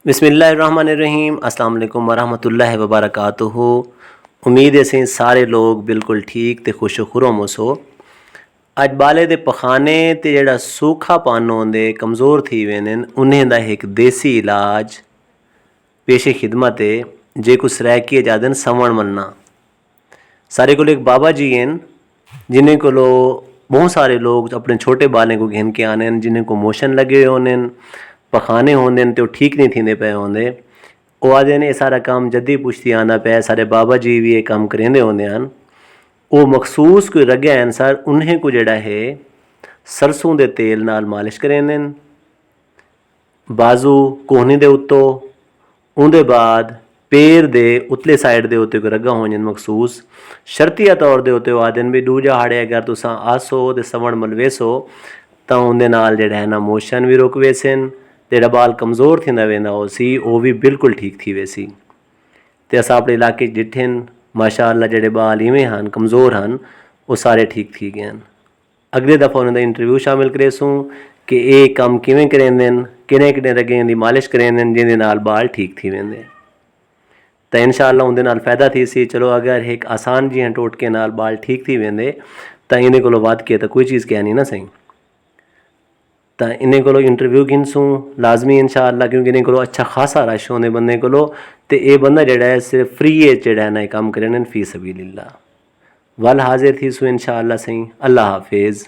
बिस्मिल्लाहिर्रहमानिर्रहीम अस्सलाम वालेकुम वरहमतुल्लाहि वबरकातुहू। उम्मीद है असीं सारे लोग बिल्कुल ठीक ते खुश खुरम हो। अज बाले दे पखाने ते जेड़ा सूखापन होंदे कमज़ोर थी वेंदे उन्हें दा एक देसी इलाज पेशे खिदमत है जेको सराइकी जादन सवण मलना। सारे को एक बाबा जी हैं जिन्हें को बहुत सारे लोग अपने छोटे बालें को घेन के आने जिन्हें को मोशन लगे होने पखाने होंदे तो ठीक नहीं थींदे पे होंदे वो आदे ने सारा काम जद्दी पुछती आंदा पे सारे बाबा जी भी ये काम करेंदे होंदे हैं। वो मखसूस कोई रगे हैं सर उन्हें को जड़ा है सरसों दे तेल नाल मालिश करेंदे बाजू कोहनी दे उत्तो उनके बाद पैर दे उतले साइड दे उत्ते कोई रगा होने मखसूस शर्तिया तौर दे उत्ते आदन भी दूजा हाड़े अगर तुसा आसो ते सवण मलवेसो तो उनके नाल जड़ा है ना मोशन भी रुक वेसन तेरा बाल कमज़ोर थींदा वेंदा हो सी वो भी बिल्कुल ठीक थी वेसी। ते असां अपने इलाके डिठे माशाअल्लाह जड़े बाल इवें हैं कमज़ोर हैं वो सारे ठीक थी गए हैं। अगले दफ़ा उन्होंने इंटरव्यू शामिल करेसूँ कि ये काम किवें करेंदे किने किने रगें दी मालिश करेंदे जिंदे नाल बाल ठीक थी वेंदे तो इंशाअल्लाह उनके नाल फ़ायदा थी सी। चलो अगर एक आसान जी टोटके नाल बाल ठीक थी वेंदे तो इन्हें को वध के तो कोई चीज़ कह नहीं ना सही। तो इन्हें को इंटरव्यू गिनसूँ लाजमी इंशाअल्लाह क्योंकि इन्हें को अच्छा खासा रश होने बंदे को तो ये बंदा जड़ा है सिर्फ फ्री जड़ा है ना काम करें फ़ी सबीलिल्लाह वल हाजिर थी सू इंशाअल्लाह सही। अल्लाह हाफिज़।